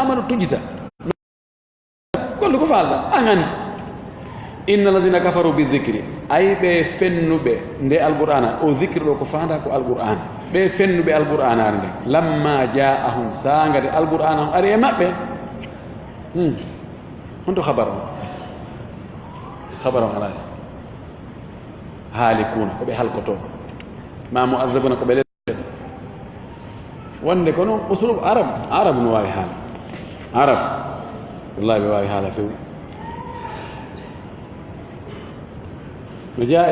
amano tujita gollu ko falda angani inna alladhina kafaru bidhikri ay be fennube nde alqur'ana o dhikri do ko fanda ko alqur'an be fennube alqur'ana nde lamma ja'ahum sangade alqur'ana ari e mabbe hondo khabaru ala halikuna ko be halkoto ma mu'adhabuna ko be wonde ko non usulub arab no wawi haala arab wallahi ɓe wawi haala few no jaa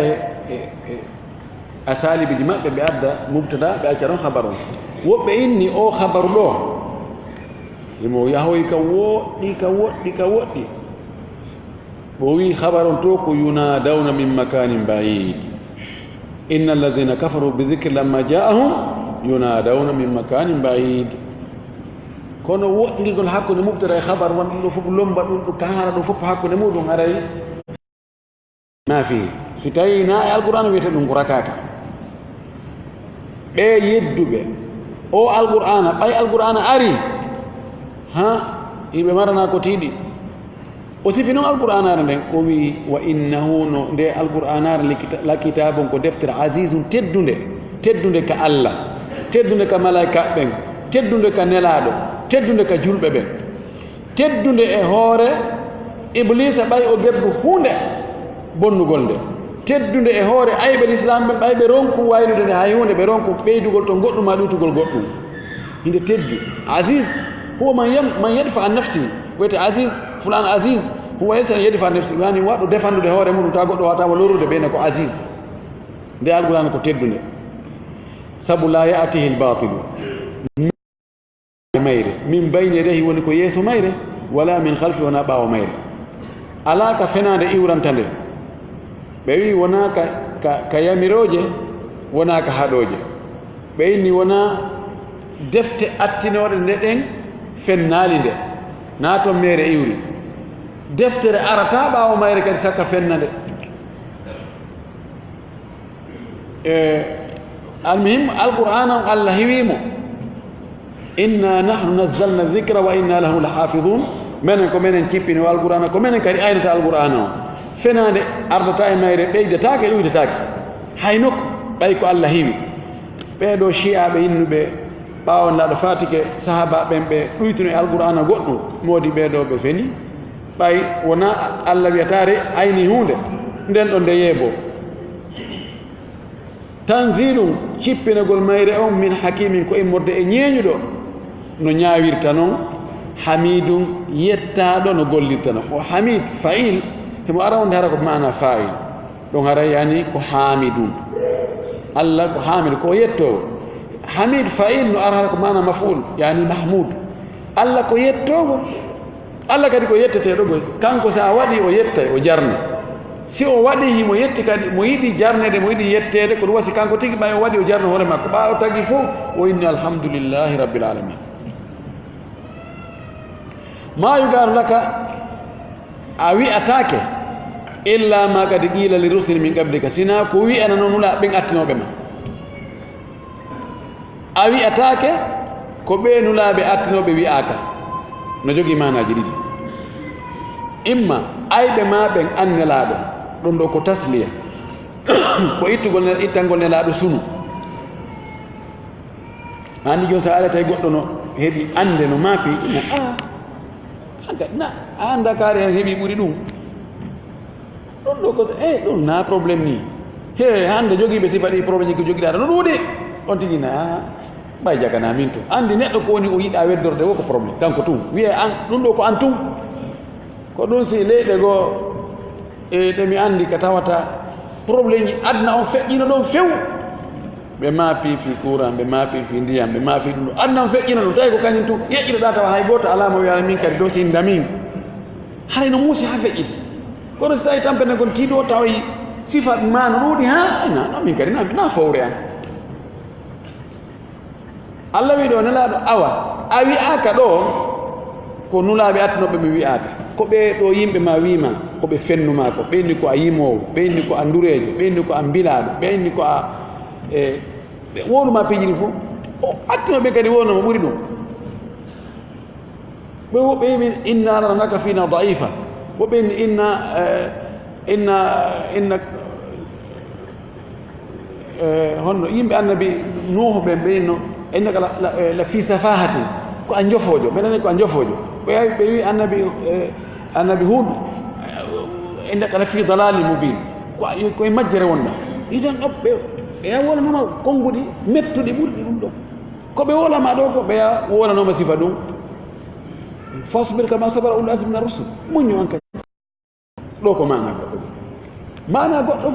asalibiji maɓɓe ɓe adda mubtada ɓe acca ɗon habaru on woɓɓe inni o habaru ɗo imo yahoyi ka woɗɗi bo wi habaron to ko yunadawna min makanin baid inna alladhina kafaru bidhikri lamma ja'ahum yunadawna min makanin baid kono woɗɗirgol hakkude mubtada e habar won ɗum ɗo fof lomba ɗum ɗo kaara ɗum fof hakkude muɗum aray ma fi si tawi na e alqur'ana wiyete ɗum ko rakaka ɓe yedduɓe o alqur'ana ɓay alqur'ana ari ha yimɓe marana ko tiiɗi o sifi noon alqur'anare nden o wi wa innahu no nde alqur'anare la kitabon ko deftere asisum teddude ka allah teddude ka malaika ɓen teddude ka nelaɗo teddude ka julɓe ɓen teddude e hoore iblisa ɓay o gebbu hunde bonnugol nde teddude e hoore ayɓe l'islam ɓe ɓay ɓe ronku waylude nde hay hunde ɓe ronku ɓeydugol to goɗɗum ma ɗutugol goɗɗum hinde teddi asis huwa man yadfa an nafsi wiyete asis fulan asis huwa yasan yadfa an nafsi yani waɗo defandude hoore muɗum ta goɗɗo watama lorude ɓeyne ko asis nde alqur'ana ko teddude sabu la ya'tihi al-batilu mayre min bayni rehi woni ko yeeso mayre wala min khalfi wona ɓaawo mayre ala ka fenade iwranta nde ɓe wi wona ka yamiroje wona ka haɗoje ɓe inni wona defte attinoɗe nde ɗen fennali nde na toon mere iwri deftere arata ɓaawo mayre kadi sakka fenna nde almuhim alqur'ana on allah hiwimo inna nahnu nazzalna dhikra wa inna lahu lahafidun menen ko menen cippini alqur'ana ko menen kadi aynata alqur'ana o fenande ardata e mayre ɓeydetake e ɗuydetake hay nokku ɓay ko allah hiwi ɓeɗo chiaɓe yinnuɓe ɓawanlaɗo fatike sahaba ɓen ɓe ɗuytuno e alqur'ana goɗɗum moodi ɓeɗo ɓe feni ɓay wona allah wiyatare ayni hunde nden ɗo nde yeebo tanzilum cippinagol mayre on min hakimin ko immorde e ñeeñuɗo no ñaawirta noon hamidum yettaɗo no gollirta noon o hamid fa'il hemo ara wonde hara ko mana fa'il ɗon hara yani ko hamidum allah ko hamid ko yettowo hamid fa'il no ara hara ko mana maf'ul yani mahmud allah ko yettowo allah kadi ko yetteteɗo goy kanko sa waɗi o yettay o jarni si o waɗi himo yetti kadi mo yiɗi jarnede mo yiɗi yettede ko ɗum wasi kanko tigi ɓay o waɗi o jarno hoore makko ɓa o tagi fof o inni alhamdulillahi rabbil alamin ma yugaru laka a wi'atake illa ma kadi qila li rusuli min qablika sina ko wi'ana noon nula ɓen attinoɓe ma a wi'atake ko ɓe nulaɓe attinoɓe wi'aka no jogui manaji ɗiɗi imma ayɓe ma ɓen annelaɗo ɗum ɗo ko tasliya ko ittangol nelaɗo sunu andi joni sa arata e goɗɗo no heeɓi ande no maapi na a anda kaari hen heeɓi ɓuuri ɗum ɗon ɗo ko ɗum na probléme ni he hande jogiiɓe sifa ɗi probléme ko jogiɗaɗa no ɗuuɗi on tigi na ɓay jagana min tum andi neɗɗo ko woni o yiɗa weddorde wo ko probléme kanko tum wiye an ɗum ɗo ko an tum ko ɗum si leyɗe goo e ɗe mi anndi ka tawata probléme ji aduna on feƴƴino ɗon few ɓe maapi fi courant ɓe maapi fi ndiyam ɓe maapi ɗum ɗo aduna on feƴƴino ɗum tawi ko kañum tum yeƴƴiɗoɗa tawa hay gooto alama wiyana min kadi dow sin damin haray no muusi ha feƴƴiti kono so tawi tampene gon tiiɗo tawi sifa ma no ɗuuɗi ha non min kadi na fowre an allah wi ɗo nelaɗo awa a wi'aka ɗo ko nulaɓe attunoɓe ɓe wi'aka ko ɓe ɗo yimɓe ma wima ko ɓe fennuma ko ɓeyni ko a yimowo ɓeyni ko a ndurejo ɓeyni ko a mbilaɗo ɓeyni ko a wonuma piijiri fof o attunoɓe kadi wonoma ɓuuri ɗum من إنا لنراك فينا ضعيفا وبين إن هون يمبي النبي نوح بين إنك لفي سفاهة كو أنجفوجو بيننا كو أنجفوجو بي النبي هود إنك لفي ضلال مبين كو مجرى ونا إذا يا ولا نما كونغودي متودي بودي دum do ko be wala ma do ko be wala no masifa dum fasbir kama sabara ulul azmi min ar-rusul munyu anka do ko mana goddo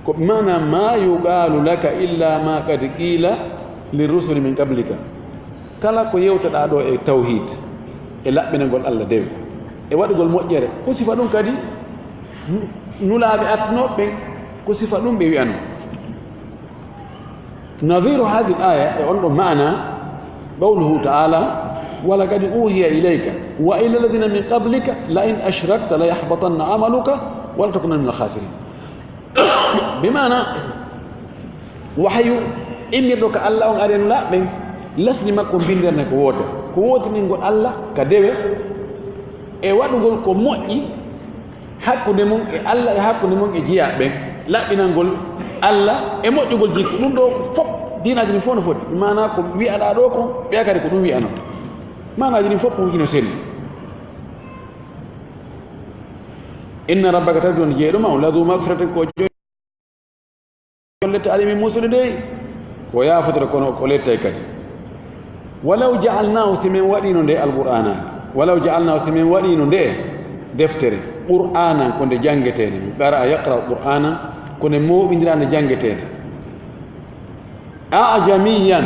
ko mana ma yuqalu laka illa ma qad qila lirrusul min qablika kala ko yewta da do e tawhid e labbinagol Allah dewe e wadugol mojjere ko sifa dum kadi nulaabe atno be ko sifa dum be wi'ano nadhiru hadhihi al-aya on do maana qawluhu ta'ala ولقد أوحي إليك وإلى الذين من قبلك لئن أشركت ليحبطن عملك ولتكونن من الخاسرين بمعنى وحي إني دوك الله أن أرين لا بين لسني ما كون بيندر نك ووت نيغول الله كدوي e wadugol ko moƴƴi hakkude mum e Allah e hakkude mum e jiya ɓen laɓɓinangol Allah e moƴƴugol jikku ɗum ɗo fof dinaji ɗin fof no foti mana ko wi'aɗa ɗo ko ɓeya kadi ko ɗum wi'ano manaji ɗin fof ko hukino selli inna rabbaka tawi ɗon jeeɗoma o ladu magfiratin ko jollette aɗa min musude nde ko yafotere kono ko lettay kadi walaw ja'alnahu simin waɗino nde alqur'ana walaw ja'alnahu simin waɗino nde deftere qur'anan ko nde jangetede mi ɓara a yaqra qur'anan ko nde moɓidira nde jangetede ajamiyan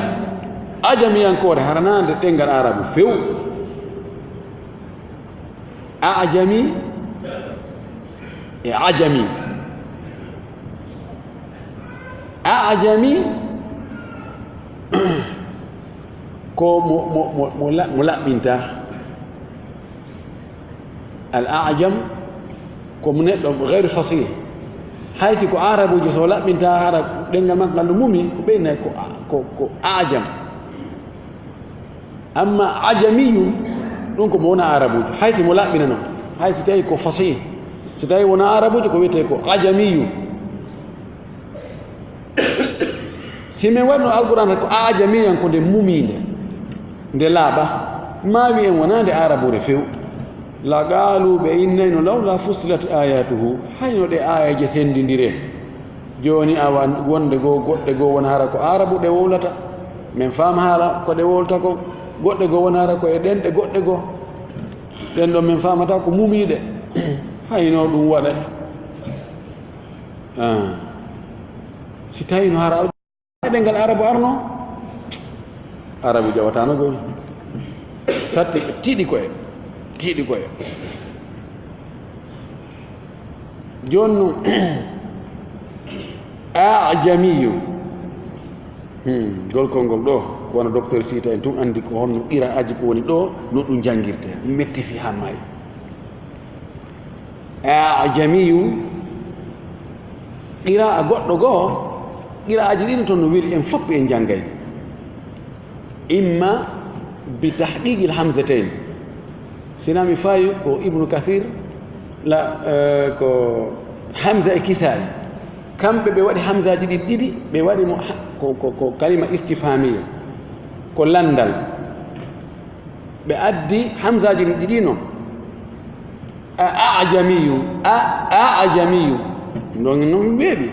ajamiyankore haranande ɗengal arabu few ajami e ajami ajami ko mo laɓɓinta al ajam ko mo neɗɗo gayru fasih haysi ko arabuji so laɓɓinta hara ɗengal makko ngal no mumi ko ɓeynayi ko ajam amma ajamiyum ɗum ko mo wona arabuji haysi mo laɓɓina noon haysi tawi ko fasih so tawi wona arabuji ko wiyete ko ajamiyum si min waɗino alquran ko ajamiyan ko nde muminde nde laaɓa ma wi en wona nde arabure few la qaalu ɓe innayno lawla fussilat ayatuhu hayno ɗe ayaje sendidire joni awa wonde goo goɗɗe goo wona hara ko arabu ɗe wowlata min faama hara ko ɗe wowlata ko goɗɗe goo wona hara ko e ɗenɗe goɗɗe goo ɗen ɗon min famata ko mumiɗe hayno ɗum waɗa si tawi no hara ɗengal arabu arno arabu jawatano goy satti ɓe tiiɗi koye joni noon ajamiyu golkol ngol ɗo wona docteur Sita en tum andi ko honno qira aji ko woni ɗo no ɗum jangirte metti fi ha maayi ajamiyu qira a goɗɗo goo qira aji ɗiɗi toon no weli en fof en janggay imma bi tahqiqi l hamsatain sina mi fayi ko ibnu kathir ko hamsa e kisai kamɓe ɓe waɗi hamsaji ɗiɗi ɓe waɗi mo ko kalima istifhamiya ko landal ɓe addi hamsaji ɗiɗi noon ajamiyu ajamiyu ɗon noon weeɓi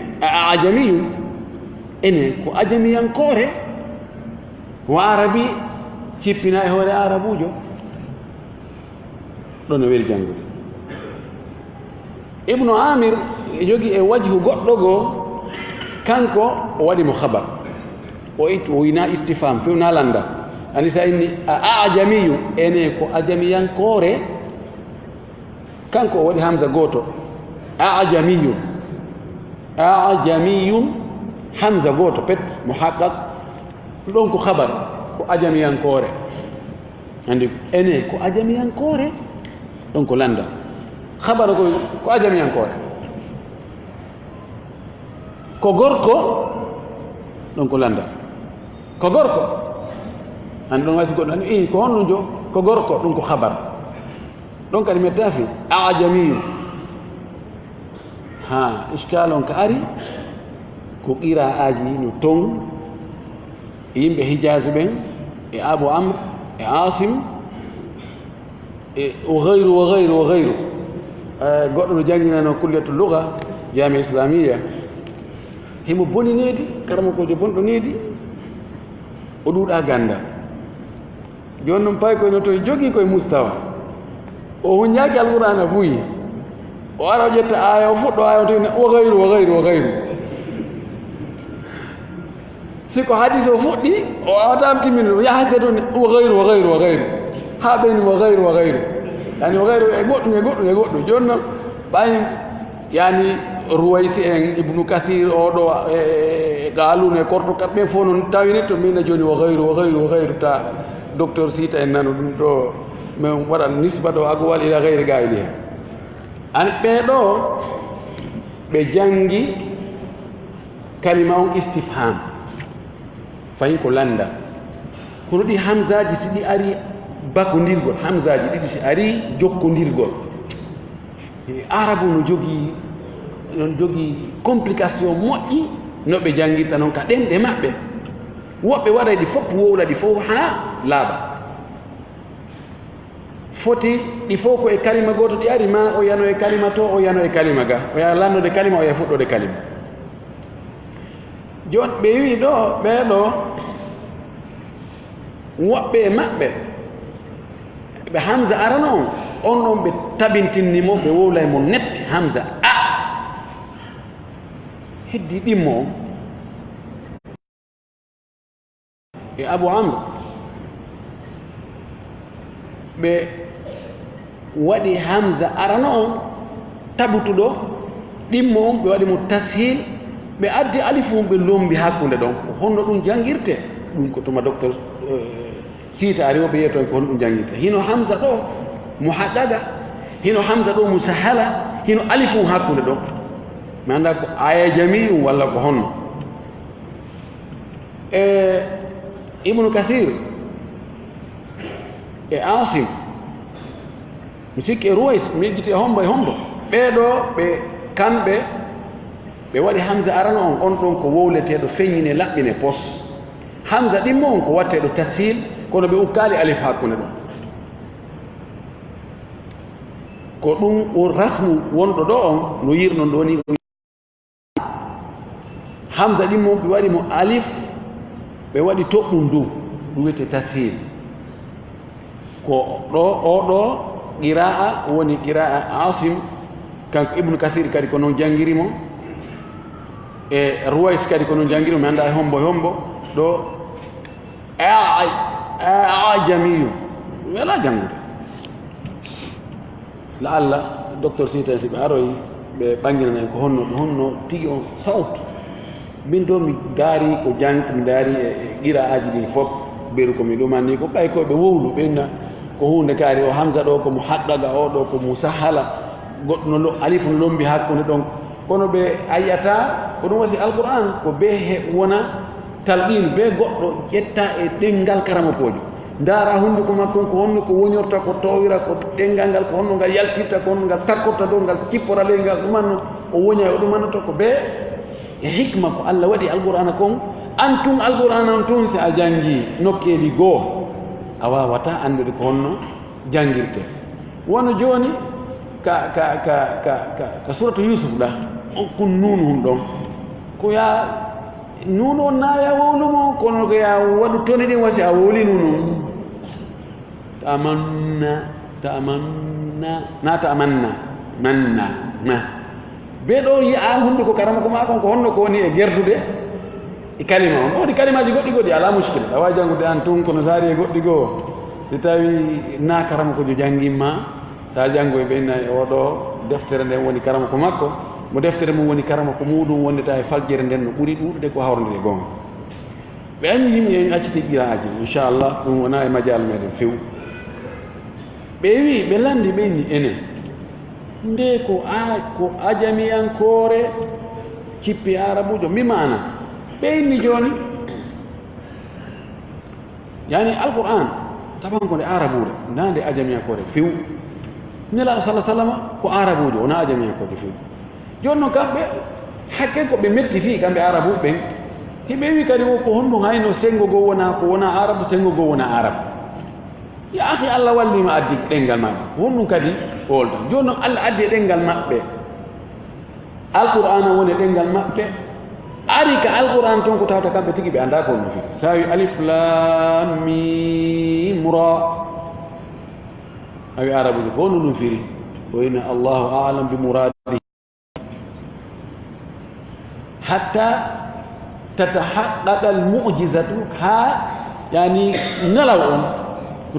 ajamiyu ene ko ajamiyankore wo arabi cippina e hoore arabujo ɗon no weli janngude ibnu amir e jogii e wajhu goɗɗo goo kanko o waɗi mo habar o wina istifham fewna landa ani sa inni a ajamiyu ene ko ajamiyankore kanko o waɗi hamsa gooto ajamiyun hamsa gooto pet mo haqqaq ɗon ko habar ko ajamiyankore andi ene ko ajamiyankore ɗon ko landa habara ko ajamiyankore ko gorko ɗon ko landa ko gorko ande ɗon wasi goɗɗo andi ko honno jo ko gorko ɗum ko habar ɗon kadi mi taafi ajamiyu ha iskal on ka ari ko qira aji no ton yimɓe hijase ɓen e abou amre e asim e o gayru goɗɗo no jangginano kulliyatu lugha jami islamia himo boni needi karama kojo bonɗo needi o ɗuuɗa ganda joni noon pay koyno to jogii koye mustawa o huñaaki alqur'ana buyi o ara o ƴetta aya o fuɗɗo aya o tawine o gayru siko hadis o fuɗɗi o awatama timmini o yahase toon o gayru ha ɓeyni o gayru yani o gayru e goɗɗum joni noon ɓay yani ruwaysi en ibnu kathir oɗo e galun e korto kamɓe fof noon tawine to mbina joni o gayru ta docteur sita en nano ɗum ɗo min waɗa nisba ɗo agowal ila gayri gayli hen an ɓeɗo ɓe jangi kalima on istifham fayi ko landa kono ɗi hamsaji si ɗi ari bakkodirgol hamsaji ɗiɗi si ari jokkodirgol arabu no jogii complication moƴƴi no ɓe jangirta noon ka ɗemɗe maɓɓe woɓɓe waɗa ɗi fof wowla ɗi fof ha laaɓa foti ɗi fof ko e kalima goto ɗi ari ma o yano e kalima to o yano e kalima ga o yaa lannode kalima o yaa fuɗɗode kalima joni ɓe wi ɗo ɓeɗo woɓɓe e maɓɓe ɓe hamsa arano on ɗon ɓe tabintinnimo ɓe wowlay mo nette hamsa a heddi ɗimmo on e abou amre ɓe waɗi hamsa arano on tabutuɗo ɗimmo on ɓe waɗi mo tashil ɓe addi alifu mum ɓe lombi hakkude ɗon honno ɗum jangirte ɗum ko tuma docteur siita ari o ɓe yiya toon ko hono ɗum jangirte hino hamsa ɗo mo haqqaga hino hamsa ɗo mo sahala hino alifu hakkude ɗon mi annda ko aya jamiyum walla ko honno e ibnu kathir e asim mi sikki e ruways mi yejjiti e hombo ɓeɗo ɓe kamɓe ɓe waɗi hamsa arano on ɗon ko wowleteɗo feññine laɓɓine pos hamsa ɗimmo on ko watteɗo tashil kono ɓe ukkali alif hakkude ɗon ko ɗum o rasmu wonɗo ɗo on no yirnon ɗo ni hamsa ɗimmo ɓe waɗi mo alif ɓe waɗi toɓɓum ndu ɗum wiyete tashil ko ɗo oɗo qira'a woni qira'a asim kanko ibnu kathir kadi ko noon jangirimo e ruways kadi ko noon jangirimo mi annda e hombo ɗo ajamiyu wela jangude la allah docteur sita si ɓe aroyi ɓe ɓanginanayi ko honno tigi on sawtu min ɗo mi daari ko jangto mi daari e qira aji ɗin fof ɓeru komi ɗumanni ko ɓay koɓe wowlu ɓenna ko hunde kaari o hamsa ɗo komo haqqaga oɗo komo sahala goɗɗo no alifu no lombi hakkude ɗon kono ɓe ayiyata ko ɗum wasi alquran ko be he wona talqin be goɗɗo ƴetta e ɗengal karama kojo ndaara hunduko makko ko honno ko woñorta ko towira ko ɗengal ngal ko honno ngal yaltirta ko honno ngal takkorta dow ngal kippora ley ngal ɗumanno o woña o ɗumannoto ko be e hikma ko allah waɗi alqur'ana kon an tun alqur'ana on tun si a jangi nokkeeli goo a wawata andude ko honno jangirte wono joni ka suratu yusuf ɗa on kun nunu hum ɗon ko ya nunu on naya wowlumo kono ko ya waɗu toni ɗin wasi a wowli nunu manna ɓeɗo yiya hunde ko karama ko ma kon ko honno ko woni e gerdude e kalima on ɗo ɗi kalimaji goɗɗi ala muskila a wawi jangude an tun kono saari e goɗɗi goo si tawi na karama kojo jangimma sa janngo e ɓenna e oɗo deftere nden woni karama ko makko mo deftere mum woni karama ko muɗum wondeta e faljere nden no ɓuri ɗuɗde ko hawrde e gonga ɓe anni yimɓe en acciti qira'aji inchallah ɗum wona e majal meɗen few ɓe wi ɓe landi ɓenni enen nde ko ajamiyankore cippi arabujo mi mana ɓe inni joni yani alquran taban ko de arabude nande ajamiya ko de few nela sallallahu alaihi wasallam ko arabude ona ajamiya ko de few jonno kambe hakke ko be metti fi kambe arabu ben hibe wi kadi ko hondo hayno sengo go wona ko wona arabu sengo go wona arabu ya akhi Allah walli ma addi dengal mabbe honno kadi oldo jonno Allah addi dengal mabbe alquran woni dengal mabbe ari ka alquran ton ko tawta kambe tigi be anda ko no fi sawi alif lam mim ra awi arabu ko no firi wa inna Allahu a'lam bi muradihi hatta tatahaqqaq al-mu'jizatu yani ngalaw on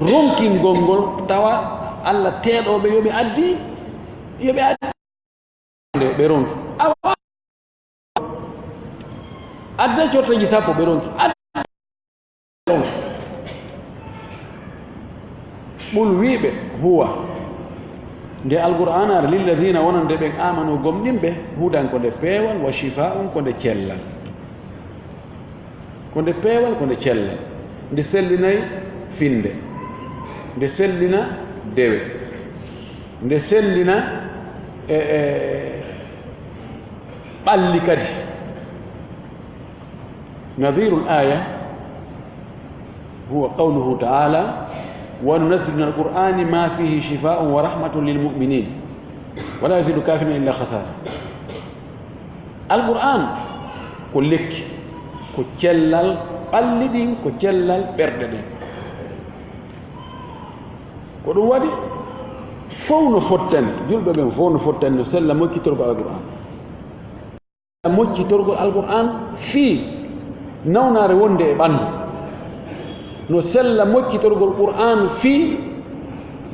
ronkin gongol tawa Allah teedobe yobe addi be ronki adda cortaji sappo be ronki ɓul wiɓe huwa nde alqur'ana ara lilladina wonande ɓen amanu gomɗinɓe hudan ko nde peewal wa shifa'un ko nde cellal ko nde peewal ko nde cellal nde sellinayi finde nde sellina dewe nde sellina ɓalli kadi نظير الآية هو قوله تعالى وننزل من القرآن ما فيه شفاء ورحمة للمؤمنين ولا يزيد الكافرين إلا خسارة القرآن كلك كتشلل قلدين كتشلل برددين كدو وادي فون فتن جلب بين فون فتن سلم موكي تربى القرآن موكي تربى القرآن في nawnare wonde e ɓandu no sella mokkitorgol qur'an fii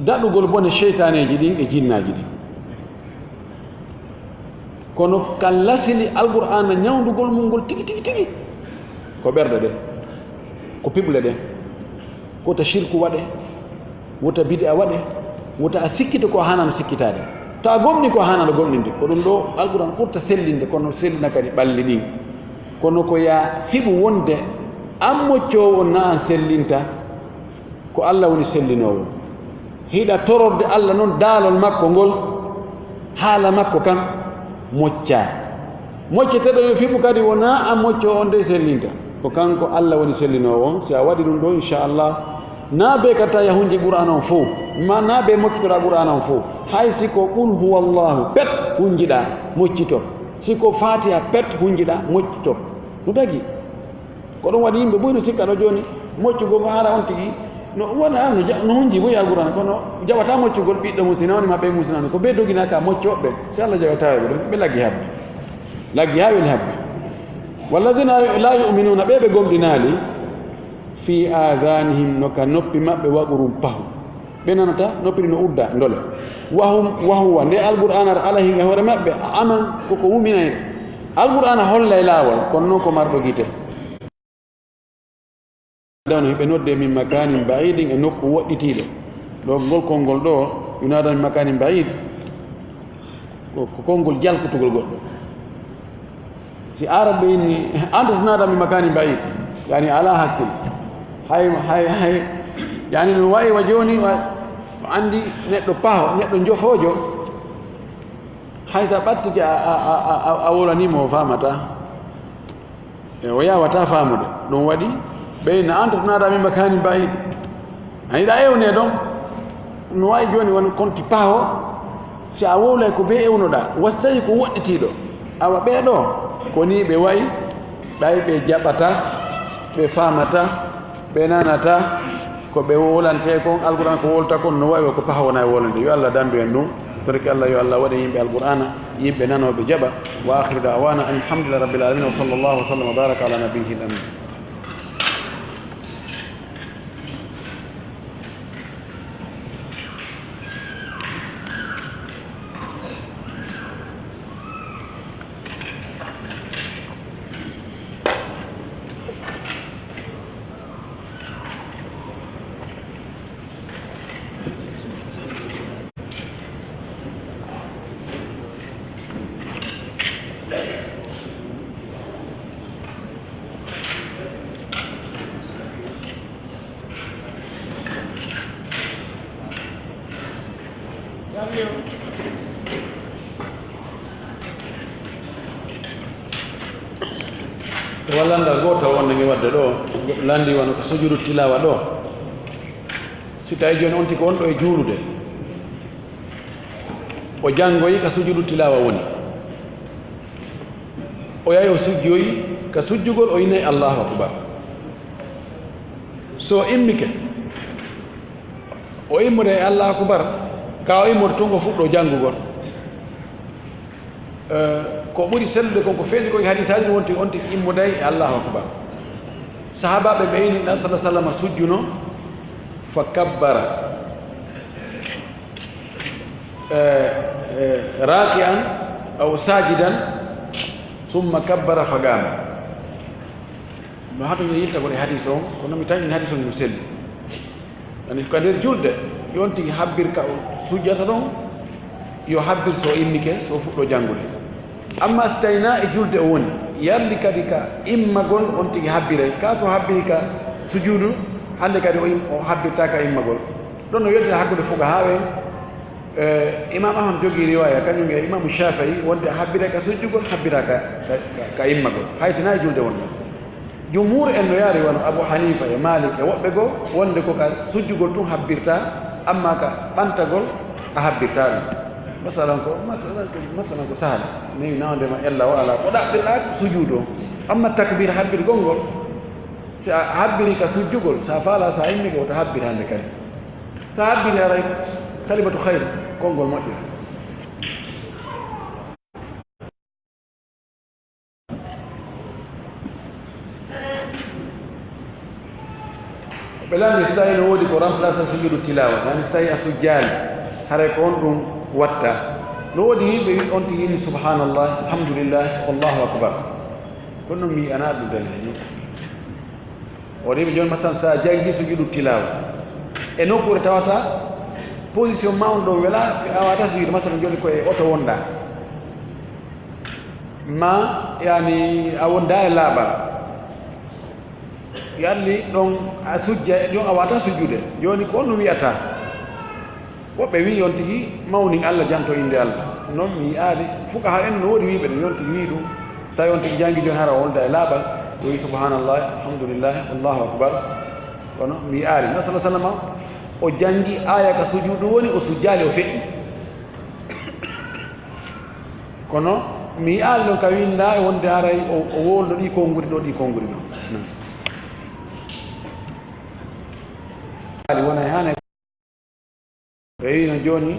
daɗugol bone cheytaneji ɗin e jinnaji ɗin kono kan lasili alqur'ana ñawdugol mum ngol tigi tigi tigi ko ɓerɗe ɗe ko piɓle ɗe wota shirku waɗe wota bid'a waɗe wota a sikkita ko hanano sikkitade to a gomni ko hanano gomninde ko ɗum ɗo alqur'an ɓurta sellinde kono sellina kadi ɓalli ɗin kono ko ya fiɓu wonde an moccowo on na an sellinta ko Allah woni sellinowo hiɗa tororde Allah noon daalol makko ngol haala makko kan mocca mocceteɗo yo fiɓu kadi wona an moccowo on de sellinta ko kanko Allah woni sellinowo on si a waɗi ɗum ɗo inchallah na be kata yahunji qur'an on fof ma na be moccitora qur'an on fof hay siko qul huwa llahu pet hunjiɗa moccito siko fatiha pet hunjiɗa moccito no tagi ko ɗum waɗi yimɓe ɓuyno sikka ɗo joni moccugol ko haara on tigi no wona no hunji boyi alqur'an kono jaɓata moccugol ɓiɗɗo mum sina woni maɓɓe musinano ko ɓe doginaka moccoɓe so Allah jaɓataɓe ɗum ɓe laggi habbe laggi ha weli habbe walladina la yuminuna ɓe ɓe gomɗinali fi adanihim no ka noppi maɓɓe waɓurum pahu ɓe nanata noppiri no udda ndole wahuwa nde alqur'an ara ala hinga hoore maɓɓe aman koko wuminayde alqur'ana hollay laawol kono noon ko marɗo gite dawno hiɓe nodde min makanin baidin e nokku woɗɗitiɗo ɗo ngol konngol ɗo yunada min makanin baid ko konngol jalkutugol goɗɗo si arabe inni anta tunada min makanin baid yani ala hakkil hay yani no wayi wa joni andi neɗɗo paho neɗɗo jofojo hay sa ɓattike a wolanimo o famata e o yawata famude ɗum waɗi ɓeyna entretenada min makani mbayid aniɗa ewne ɗon no wawi joni won konti paho si a wowlay ko be ewnoɗa wastayi ko woɗɗitiɗo awa ɓeɗo koni ɓe wayi ɓay ɓe jaɓata ɓe famata ɓe nanata ko ɓe wolante kon alquran ko wolta kon no wawi ko paha wona e wolande yo Allah dambi en ɗum torki Allah yo Allah waɗa yimɓe alqur'ana yimɓe nanoɓe jaɓa wa akhiru da'wana alhamdulillahi rabbil alamin wa sallallahu wa sallam wa baraka ala nabiyhi al-amin. wallanda gotal wonde ngi wadde ɗo landi wono ko sujudu tilawa ɗo si tawi joni on tigi wonɗo e juulude o janngoyi ka sujudu tilawa woni o yahi o sujjoyi ka sujjugol o yinayi allahu akbar so immike o immude e allahu akbar ka o immude tun ko fuɗɗo janngugol ko ɓuri sellude konko feeñi koye hadisaji ɗum wonti on tigi immuday e allahu akbar sahabaɓe ɓeyni ɗa salah sallam sujjuno fa kabbara raki'an aw sajidan summa kabbara fa gama no hatoñe yilta koɗe hadis on kono mi tañini hadis on no selli ani ko nder julde yon tigi habbir ka o sujjata ɗon yo habbir so immike so fuɗɗo janngude amma so tawina e julde o woni yalli kadi ka immagol on tigi habbiray ka so habbiri ka sujuudu hannde kadi o habbirta ka immagol ɗon no yeddita hakkude fuka haawe imam ahmad jogii riwaya kañum e imamu shafii wonde habbira ka sujjugol habbira ka immagol hay sina e julde wonno jumhur en no yaari wono abou hanifa e malik e woɓɓe goo wonde ko ka sujjugol tun habbirta amma ka ɓantagol a habbirta ɗum masalan ko sahal nayi nawdema ella o ala ko ɗaɓɓirɗa sujuudu o amma takbir habbirgol ngol si a habbiri ka sujjugol sa faala sa immike woto habbir hannde kadi sa habbiri aray kalimatu hayre konngol moƴƴira ɓe lamdi so tawi no woodi ko remplace sujudu tilawa yani so tawi a sujjaali haray ko on ɗum watta no woodi yimɓe wi on tigi yini subhanallah alhamdulillah wallahu akbar kono noon mi yi ana ɗum dalili o wiɓe joni masalan sa janggi sujudu tilawa e nokkure tawata position ma on ɗo wela a wata sujude masalan joni koye oto wonda ma yani a wonda e laaɓal yalli ɗon a sujja jon a wata sujjude joni ko on no wiyata woɓɓe wi yon tigi mawni allah janto inde allah noon mi yiyaade fuka ha en no woodi wiɓe ɗum yon tigi wi ɗum tawi on tigi jangi joni hara wolda e laaɓal o wi subhanallah alhamdulillah wallahu akbar kono mi yiyaari no salah sallam o jangi aya ka sujudu woni o sujjaali o feƴƴi kono mi yiyaali ɗon ka winda e wonde haray o wolno ɗi konnguri ɗo ɗi konnguri ɗo wona e hane ɓe wino jooni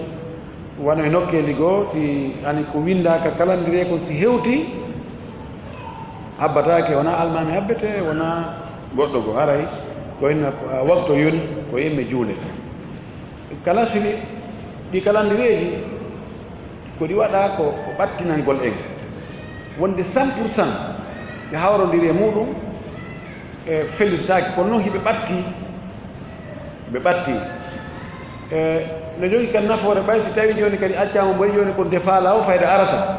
wona e nokkeeli goo si ani ko windaaka kalandire kon si hewti habbataake wona almami habbete wona goɗɗo goo haray ko inna waktu yoni ko yimme juule kala sini ɗi kalandireeji ko ɗi waɗa ko ɓattinangol en wonde 100% ɓe hawrondiri e muɗum e fellititaake kono noon hiɓe ɓatti no jogi kadi nafoore ɓay si tawi jooni kadi accama mboyi jooni ko defaala o fayde arata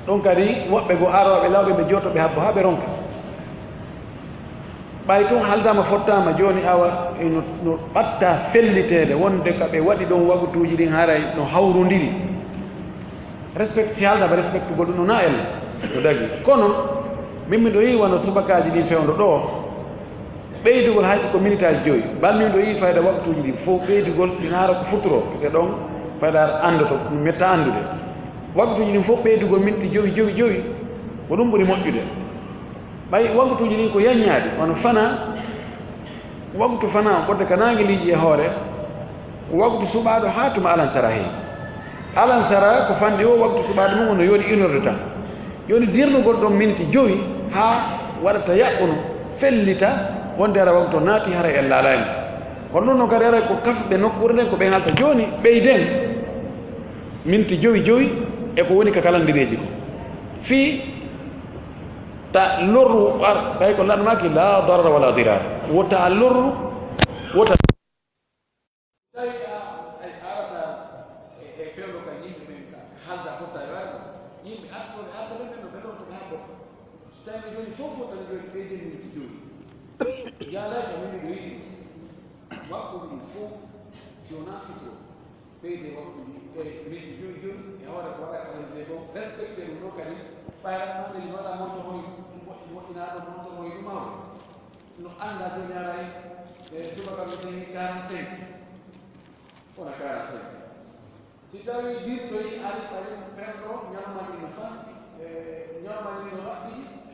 ɗon kadi woɓɓe go aroɓe lawɓe ɓe jootoɓe habbo haa ɓe ronka ɓay tun haldama fottama jooni awa no ɓatta felliteede wonde ka ɓe waɗi ɗon wagutuuji ɗin haray no hawrondiri respect si haldama respectugol ɗum no na elle no dagi kono min miɗo yi wono subakaaji ɗin fewndo ɗo ɓeydugol hay siko minute aji joyi banmin ɗo yi fayda waktuji ɗi fof ɓeydugol sinara ko futuro c'est ɗon fayda andoto metta andude waktuji ɗin fof ɓeydugol minti joyi ko ɗum ɓuri moƴƴude ɓay waktuji ɗin ko yaññaade wono fana waktu fana ɓodde ka nangue liiji e hoore waktu suɓaɗo ha tuma alansara heen alansara ko fandi o waktu suɓaɗo mum ono yoni 1 heure de temps joni dirnugol ɗon minti joyi ha waɗata yaɓɓuno fellita wonde ara waktu naati hara en laalani kono noon no kadi ara ko kafɓe nokkure nden ko ɓe halta jooni ɓeyden minti joyi e ko woni ka kalandireji ko fii ta lorru ar ɓay ko lanmaki la darra wala dirar wota a lorru wota tawi arata e fewno ka yimɓe ɓen ka halda fotta e waɗa yimɓe attoɓe attoɓe ɓen no ɓeɗontoɓe haɓɓoto so tawi joni fof fottani joni ɓeyden minti joyi yaalaka min ɗo yiɗi waktu ɗum fof si wona fitro ɓeyde waktuji e midi joni joni e hoore ko waɗa kalande ko respecté ɗum ɗo kadi ɓayrat noɗe waɗa monto hoy moƴƴinaɗo monto hoy ɗumawo no anda joni aray e subaka mi tawi 45 wona 45 si tawi dirtoyi ari tawi ferɗo ñalmaji no famɗi ñalmaji no raɓɓi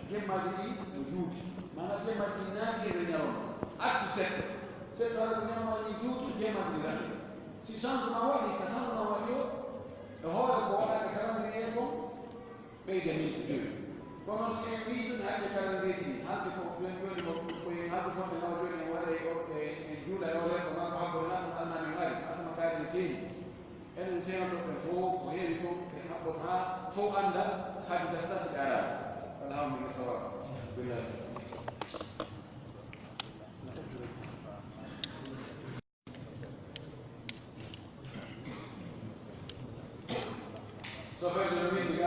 gemmaji ɗi no juuti manam gemmaji ɗi naati eɓe ñalma aksi seɗɗo seɗɗo ara ko ñalmaji juuti gemmaji ɗi raɓɓi si changement waɗi ko changement waɗi o e hoore ko waɗaka calendrier ko ɓeyde minti joyi kono si en wi tun haalde calendrier ɗi haalde ko joni joni koye haalde fonde nawa joni en waɗa e juuɗa e ore ko ma ko habbore naɗum almami ngari atama kaari seeni enen seenotoɓe fof ko heewi fof e haɓɓon ha fof anda haade gastasi ɓe arani alhamdulillah sawab billahi so ferde no windi